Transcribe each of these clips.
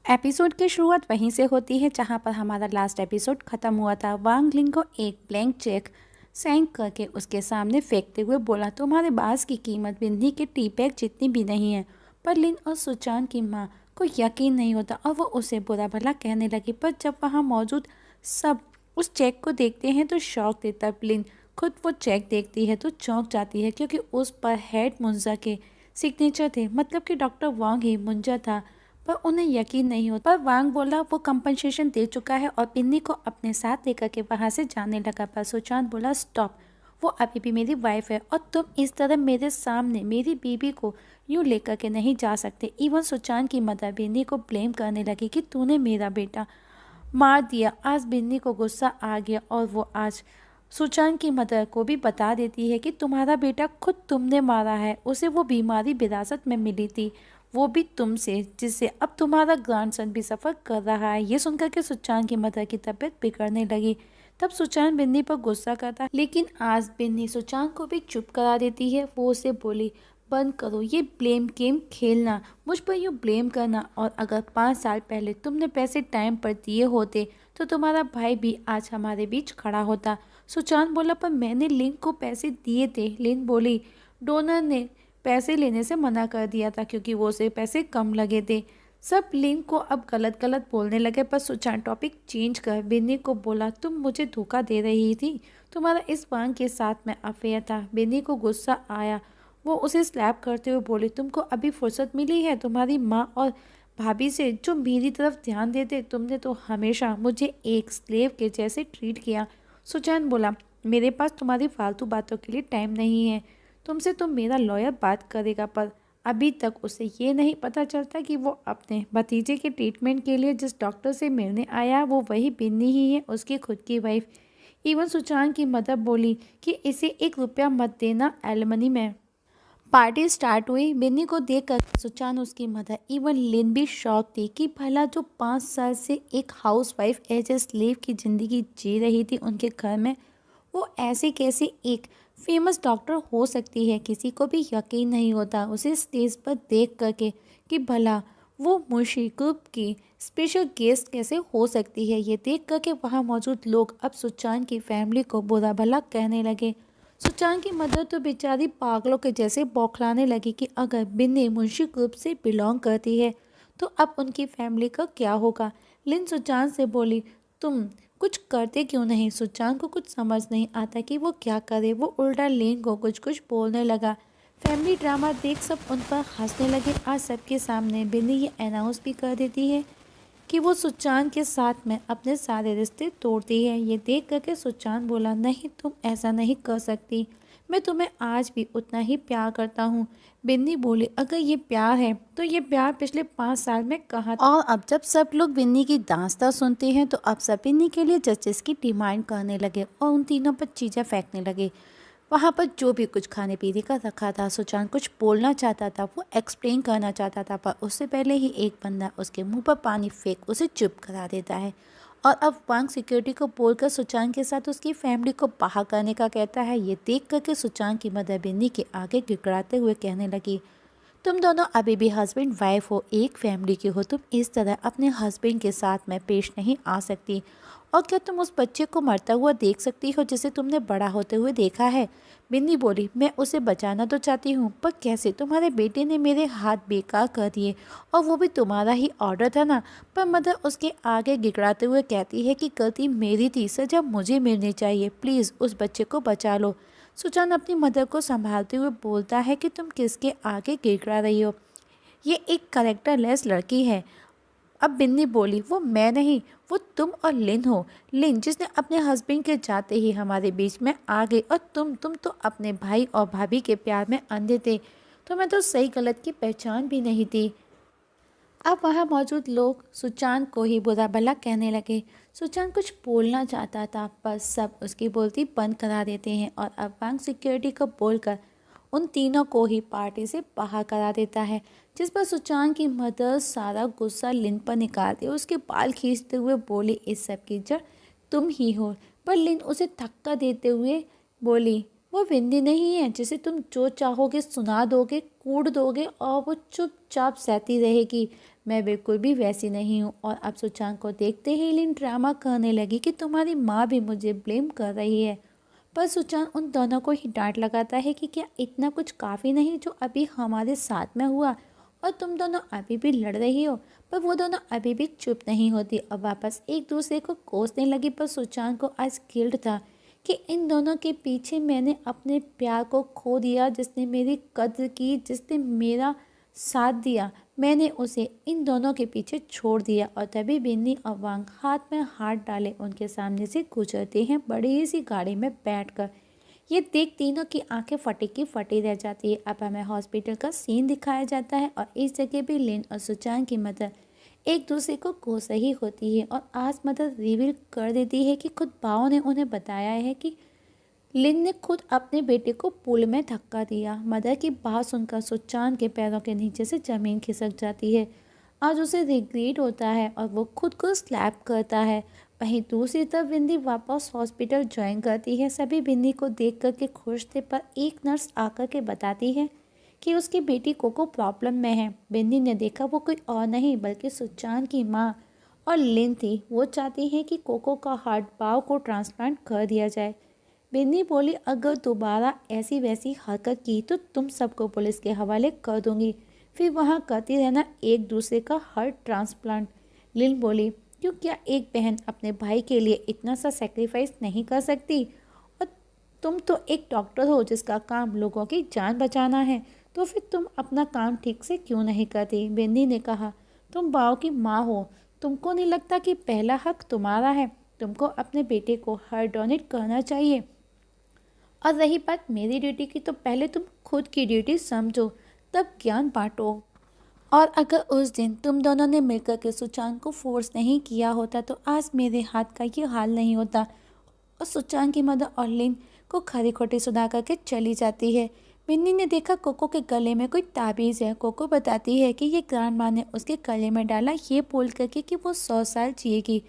Episode की शुरुआत वहीं से होती है जहां पर हमारा लास्ट एपिसोड खत्म हुआ था। वांग लिंग को एक ब्लैंक चेक साइन करके उसके सामने फेंकते हुए बोला, तुम्हारे बास की कीमत बिंदी के टी बैग जितनी भी नहीं है। पर लिन और सुचान की माँ को यकीन नहीं होता और वो उसे बुरा भला कहने लगी। पर जब वहाँ मौजूद सब उस चेक को देखते हैं तो शौक थे। तब लिन खुद वो चेक देखती है तो चौंक जाती है, क्योंकि उस पर हेड मुंजा के सिग्नेचर थे। मतलब कि डॉक्टर वांग ही मुंजा था। पर उन्हें यकीन नहीं होता। पर वांग बोला वो कंपनसेशन दे चुका है और पिन्नी को अपने साथ लेकर के वहां से जाने लगा। पर सुचांत बोला, स्टॉप, वो अभी भी मेरी वाइफ है और तुम इस तरह मेरे सामने मेरी बीबी को यूँ लेकर के नहीं जा सकते। इवन सुचांत की मदर बिन्नी को ब्लेम करने लगी कि तूने मेरा बेटा मार दिया। आज बिन्नी को गुस्सा आ गया और वो आज सुचान की मदर को भी बता देती है कि तुम्हारा बेटा खुद तुमने मारा है। उसे वो बीमारी विरासत में मिली थी, वो भी तुमसे, जिससे अब तुम्हारा ग्रैंडसन भी सफ़र कर रहा है। ये सुनकर के सुचान की मदर की तबीयत बिगड़ने लगी। तब सुचान बिन्नी पर गुस्सा करता, लेकिन आज बिन्नी सुचान को भी चुप करा देती है। वो उसे बोली, बंद करो ये ब्लेम गेम खेलना, मुझ पर यूँ ब्लेम करना। और अगर 5 साल पहले तुमने पैसे टाइम पर दिए होते तो तुम्हारा भाई भी आज हमारे बीच खड़ा होता। सुचान बोला, पर मैंने लिन को पैसे दिए थे। लिन बोली, डोनर ने पैसे लेने से मना कर दिया था क्योंकि वो उसे पैसे कम लगे थे। सब लिन को अब गलत गलत बोलने लगे। पर सुचान टॉपिक चेंज कर बिन्नी को बोला, तुम मुझे धोखा दे रही थी, तुम्हारा इस वांग के साथ में अफेयर था। बिन्नी को गुस्सा आया, वो उसे स्लैप करते हुए बोली, तुमको अभी फुर्सत मिली है तुम्हारी माँ और भाभी से जो मेरी तरफ ध्यान देते। तुमने तो हमेशा मुझे एक स्लेव के जैसे ट्रीट किया। सुचैन बोला, मेरे पास तुम्हारी फालतू बातों के लिए टाइम नहीं है। तुमसे तो मेरा लॉयर बात करेगा। पर अभी तक उसे ये नहीं पता चलता कि वो अपने भतीजे के ट्रीटमेंट के लिए जिस डॉक्टर से मिलने आया वो वही बिन्नी ही है, उसकी खुद की वाइफ। इवन सुचान की मदर बोली कि इसे 1 रुपया मत देना एलिमनी में। पार्टी स्टार्ट हुई। बिन्नी को देखकर सुचान, उसकी मदर, इवन लिन भी शॉक थी कि भला जो 5 साल से एक हाउसवाइफ एज ए स्लेव की ज़िंदगी जी रही थी उनके घर में, वो ऐसे कैसे एक फेमस डॉक्टर हो सकती है। किसी को भी यकीन नहीं होता उसे स्टेज पर देख करके कि भला वो मुंशी ग्रुप की स्पेशल गेस्ट कैसे हो सकती है। ये देख करके वहाँ मौजूद लोग अब सुचान की फैमिली को बुरा भला कहने लगे। सुचान की मदर तो बेचारी पागलों के जैसे बौखलाने लगी कि अगर बिन्नी मुंशी ग्रुप से बिलोंग करती है तो अब उनकी फैमिली का क्या होगा। लिन सुचान से बोली, तुम कुछ करते क्यों नहीं। सुचान को कुछ समझ नहीं आता कि वो क्या करे। वो उल्टा लिन को कुछ कुछ बोलने लगा। फैमिली ड्रामा देख सब उन पर हंसने लगे। आज सबके सामने बिन्नी ये अनाउंस भी कर देती है कि वो सुचान के साथ में अपने सारे रिश्ते तोड़ती है। ये देख करके सुचान बोला, नहीं तुम ऐसा नहीं कर सकती, मैं तुम्हें आज भी उतना ही प्यार करता हूँ। बिन्नी बोली, अगर ये प्यार है तो ये प्यार पिछले 5 साल में कहाँ था। और अब जब सब लोग बिन्नी की दास्तां सुनते हैं तो अब सब बिन्नी के लिए जस्टिस की डिमांड करने लगे और उन तीनों पर चीज़ें फेंकने लगे। वहाँ पर जो भी कुछ खाने पीने का रखा था, सुचान कुछ बोलना चाहता था, वो एक्सप्लेन करना चाहता था, पर उससे पहले ही एक बंदा उसके मुंह पर पानी फेंक उसे चुप करा देता है। और अब वांग सिक्योरिटी को बोलकर सुचान के साथ उसकी फैमिली को बाहर करने का कहता है। ये देख करके सुचान की मदर बिन्नी के आगे गिड़गिड़ाते हुए कहने लगी, तुम दोनों अभी भी हस्बैंड वाइफ हो, एक फैमिली के हो, तुम इस तरह अपने हस्बैंड के साथ में पेश नहीं आ सकती। और क्या तुम उस बच्चे को मरता हुआ देख सकती हो जिसे तुमने बड़ा होते हुए देखा है। बिन्नी बोली, मैं उसे बचाना तो चाहती हूँ, पर कैसे। तुम्हारे बेटे ने मेरे हाथ बेकार कर दिए और वो भी तुम्हारा ही ऑर्डर था ना। पर मदर उसके आगे गिड़गिड़ाते हुए कहती है कि गलती मेरी थी, सजा मुझे मिलनी चाहिए, प्लीज़ उस बच्चे को बचा लो। सुजान अपनी मदर को संभालते हुए बोलता है कि तुम किसके आगे गिड़गिड़ा रही हो, ये एक करेक्टरलेस लड़की है। अब बिन्नी बोली, वो मैं नहीं, वो तुम और लिन हो। लिन जिसने अपने हस्बैंड के जाते ही हमारे बीच में आ गई, और तुम तो अपने भाई और भाभी के प्यार में अंधे थे। तुम्हें तो सही गलत की पहचान भी नहीं थी। अब वहाँ मौजूद लोग सुचान को ही बुरा भला कहने लगे। सुचान कुछ बोलना चाहता था पर सब उसकी बोलती बंद करा देते हैं और अब बैंक सिक्योरिटी को बोलकर उन तीनों को ही पार्टी से बाहर करा देता है। जिस पर सुचान की मदर सारा गुस्सा लिन पर निकालती है, उसके बाल खींचते हुए बोली, इस सब की जड़ तुम ही हो। पर लिन उसे धक्का देते हुए बोली, वो विंदी नहीं है जिसे तुम जो चाहोगे सुना दोगे, कूट दोगे और वो चुपचाप सहती रहेगी। मैं बिल्कुल भी वैसी नहीं हूँ। और अब सुचान को देखते ही लिन ड्रामा करने लगी कि तुम्हारी माँ भी मुझे ब्लेम कर रही है। पर सुचान उन दोनों को ही डांट लगाता है कि क्या इतना कुछ काफ़ी नहीं जो अभी हमारे साथ में हुआ, और तुम दोनों अभी भी लड़ रही हो। पर वो दोनों अभी भी चुप नहीं होती और वापस एक दूसरे को कोसने लगी। पर सुचान को आज गिल्ट था कि इन दोनों के पीछे मैंने अपने प्यार को खो दिया, जिसने मेरी कद्र की, जिसने मेरा साथ दिया, मैंने उसे इन दोनों के पीछे छोड़ दिया। और तभी बिन्नी और वांग हाथ में हाथ डाले उनके सामने से गुजरते हैं बड़ी सी गाड़ी में बैठकर। ये देख तीनों की आंखें फटी की फटी रह जाती है। अब हमें हॉस्पिटल का सीन दिखाया जाता है और इस जगह भी लिन और सुचान की मदर एक दूसरे को कोस रही होती है। और आज मदर रिवील कर देती है कि खुद बाओ ने उन्हें बताया है कि लिन ने खुद अपने बेटे को पूल में धक्का दिया। मदर की बात सुनकर सुचान के पैरों के नीचे से जमीन खिसक जाती है। आज उसे रिग्रेट होता है और वो खुद को स्लैप करता है। वहीं दूसरी तरफ बिंदी वापस हॉस्पिटल ज्वाइन करती है। सभी बिंदी को देख कर के खुश थे, पर एक नर्स आकर के बताती है कि उसकी बेटी कोको प्रॉब्लम में है। बिंदी ने देखा वो कोई और नहीं बल्कि सुचान की माँ और लिन थी। वो चाहती है कि कोको का हार्ट बाव को ट्रांसप्लांट कर दिया जाए। बिन्नी बोली, अगर दोबारा ऐसी वैसी हरकत की तो तुम सबको पुलिस के हवाले कर दूंगी, फिर वहाँ करती रहना एक दूसरे का हार्ट ट्रांसप्लांट। लिन बोली, क्यों, क्या एक बहन अपने भाई के लिए इतना सा सेक्रीफाइस नहीं कर सकती? और तुम तो एक डॉक्टर हो जिसका काम लोगों की जान बचाना है, तो फिर तुम अपना काम ठीक से क्यों नहीं करती? बिन्नी ने कहा, तुम बाव की माँ हो, तुमको नहीं लगता कि पहला हक तुम्हारा है? तुमको अपने बेटे को हार्ट डोनेट करना चाहिए। और रही बात मेरी ड्यूटी की, तो पहले तुम खुद की ड्यूटी समझो, तब ज्ञान बांटो। और अगर उस दिन तुम दोनों ने मिलकर के सुचान को फोर्स नहीं किया होता तो आज मेरे हाथ का ये हाल नहीं होता। और सुचान की मदर और लिन को खरी खोटी सुना करके चली जाती है। बिन्नी ने देखा कोको के गले में कोई ताबीज़ है। कोको बताती है कि ये ग्रांड माँ ने उसके गले में डाला, ये बोल करके कि वो 100 साल जिएगी।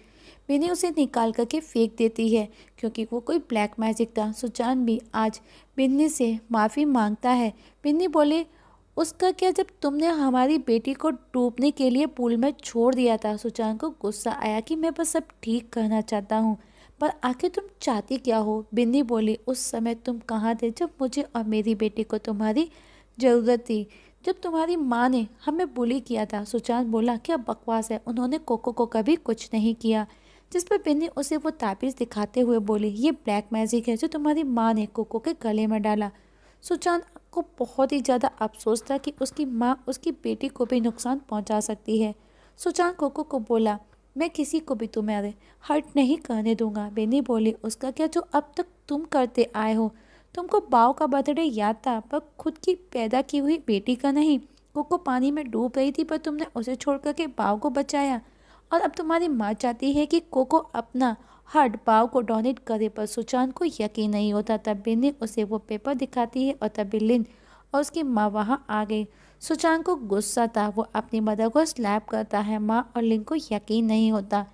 बिन्नी उसे निकाल करके फेंक देती है क्योंकि वो कोई ब्लैक मैजिक था। सुचान भी आज बिन्नी से माफ़ी मांगता है। बिन्नी बोले, उसका क्या, जब तुमने हमारी बेटी को डूबने के लिए पूल में छोड़ दिया था? सुचान को गुस्सा आया कि मैं बस सब ठीक करना चाहता हूँ, पर आखिर तुम चाहती क्या हो? बिन्नी बोली, उस समय तुम कहाँ थे जब मुझे और मेरी बेटी को तुम्हारी ज़रूरत थी, जब तुम्हारी माँ ने हमें बुली किया था? सुचान बोला, क्या बकवास है, उन्होंने कोको को कभी कुछ नहीं किया। जिस पर बिन्नी उसे वो ताबीज़ दिखाते हुए बोली, ये ब्लैक मैजिक है जो तुम्हारी माँ ने कोको के गले में डाला। सुचान को बहुत ही ज़्यादा अफसोस था कि उसकी माँ उसकी बेटी को भी नुकसान पहुंचा सकती है। सुचान कोको को बोला, मैं किसी को भी तुम्हारे हर्ट नहीं करने दूंगा। बिन्नी बोली, उसका क्या, जो अब तक तुम करते आए हो? तुमको बाव का बर्थडे याद था, पर खुद की पैदा की हुई बेटी का नहीं। कोको पानी में डूब रही थी, पर तुमने उसे छोड़ करके बाव को बचाया। और अब तुम्हारी माँ चाहती है कि कोको अपना हार्ट बाव को डोनेट करे, पर सुचान को यकीन नहीं होता। तब बिन्नी उसे वो पेपर दिखाती है और तभी लिन और उसकी माँ वहाँ आ गई। सुचान को गुस्सा था, वो अपनी मदर को स्लैप करता है। माँ और लिन को यकीन नहीं होता।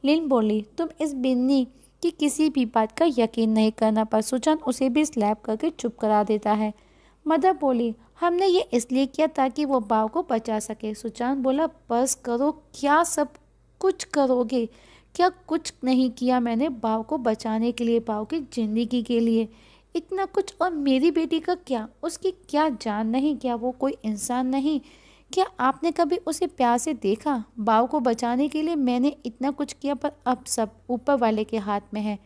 लिन बोली, तुम इस बिन्नी की किसी भी बात का यकीन नहीं करना, पर सुचान उसे भी स्लैप करके चुप करा देता है। मदर बोली, हमने ये इसलिए किया ताकि वो बाव को बचा सके। सुचान बोला, बस करो, क्या सब कुछ करोगे? क्या कुछ नहीं किया मैंने बाव को बचाने के लिए, बाव की ज़िंदगी के लिए, इतना कुछ। और मेरी बेटी का क्या, उसकी क्या जान नहीं? क्या वो कोई इंसान नहीं? क्या आपने कभी उसे प्यार से देखा? बाव को बचाने के लिए मैंने इतना कुछ किया, पर अब सब ऊपर वाले के हाथ में है,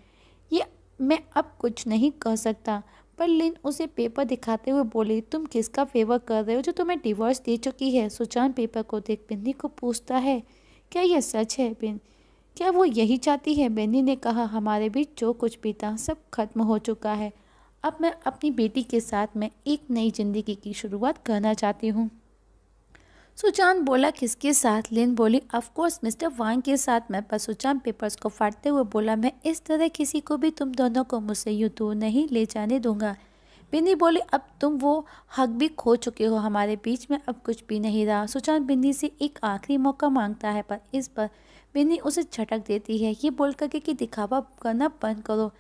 ये मैं अब कुछ नहीं कर सकता। पर लिन उसे पेपर दिखाते हुए बोली, तुम किसका फेवर कर रहे हो जो तुम्हें डिवोर्स दे चुकी है? सुचान पेपर को देख बिन्नी को पूछता है, क्या यह सच है? क्या वो यही चाहती है? बिन्नी ने कहा, हमारे बीच जो कुछ भी था सब खत्म हो चुका है। अब मैं अपनी बेटी के साथ में एक नई जिंदगी की शुरुआत करना चाहती हूँ। सुचान बोला, किसके साथ? लिन बोली, ऑफ कोर्स मिस्टर वांग के साथ में। पर सुचान पेपर्स को फाड़ते हुए बोला, मैं इस तरह किसी को भी तुम दोनों को मुझसे यूँ दूर नहीं ले जाने दूंगा। बिन्नी बोली, अब तुम वो हक भी खो चुके हो, हमारे बीच में अब कुछ भी नहीं रहा। सुचान बिन्नी से एक आखिरी मौका मांगता है, पर इस पर बिन्नी उसे झटक देती है, ये बोल करके कि दिखावा करना बंद करो।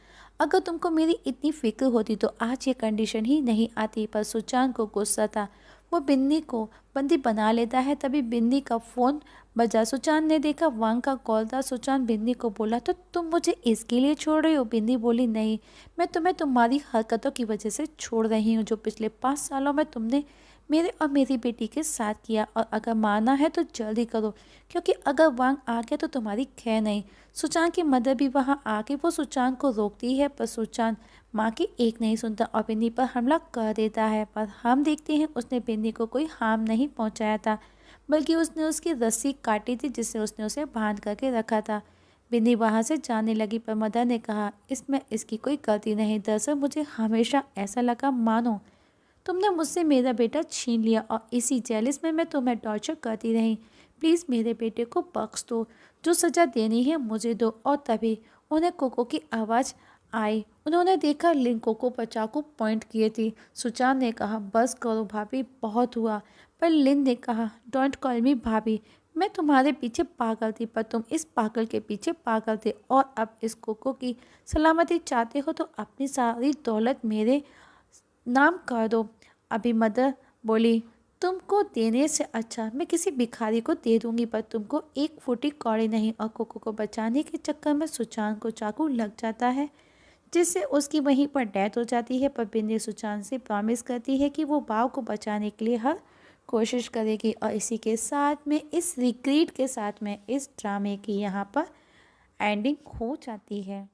अगर तुमको मेरी इतनी फिक्र होती तो आज ये कंडीशन ही नहीं आती। पर सुचान को गुस्सा था, वो बिन्नी को बंदी बना लेता है। तभी बिन्नी का फ़ोन बजा। सुचान ने देखा वांग का कॉल था। सुचान बिन्नी को बोला, तो तुम मुझे इसके लिए छोड़ रही हो? बिन्नी बोली, नहीं, मैं तुम्हें तुम्हारी हरकतों की वजह से छोड़ रही हूँ, जो पिछले 5 सालों में तुमने मेरे और मेरी बेटी के साथ किया। और अगर माना है तो जल्दी करो, क्योंकि अगर वांग आ गया तो तुम्हारी खैर नहीं। सुचान की मदर भी वहाँ आके वो सुचान को रोकती है, पर सुचान माँ की एक नहीं सुनता और बिन्नी पर हमला कर देता है। पर हम देखते हैं उसने बिन्नी को कोई हार्म नहीं पहुँचाया था, बल्कि उसने उसकी रस्सी काटी थी जिससे उसने उसे बांध करके रखा था। बिन्नी वहाँ से जाने लगी, पर मदर ने कहा, इसमें इसकी कोई गलती नहीं। दरअसल मुझे हमेशा ऐसा लगा मानो तुमने मुझसे मेरा बेटा छीन लिया और इसी जेलिस में मैं तुम्हें टॉर्चर करती रही। प्लीज़ मेरे बेटे को बख्श दो, जो सज़ा देनी है मुझे दो। और तभी उन्हें कोको की आवाज़ आई। उन्होंने देखा लिन कोको पर चाकू पॉइंट किए थी। सुचान ने कहा, बस करो भाभी, बहुत हुआ। पर लिन ने कहा, डोंट कॉल मी भाभी, मैं तुम्हारे पीछे पागल थी, पर तुम इस पागल के पीछे पागल थे। और अब इस कोको की सलामती चाहते हो तो अपनी सारी दौलत मेरे नाम कर दो। अभी मदर बोली, तुमको देने से अच्छा मैं किसी भिखारी को दे दूंगी, पर तुमको एक फूटी कौड़ी नहीं। और कोको को बचाने के चक्कर में सुचान को चाकू लग जाता है, जिससे उसकी वहीं पर डेथ हो जाती है। पर बिन्नी सुचान से प्रॉमिस करती है कि वो बाव को बचाने के लिए हर कोशिश करेगी। और इसी के साथ में, इस रिग्रेट के साथ में, इस ड्रामे की यहाँ पर एंडिंग हो जाती है।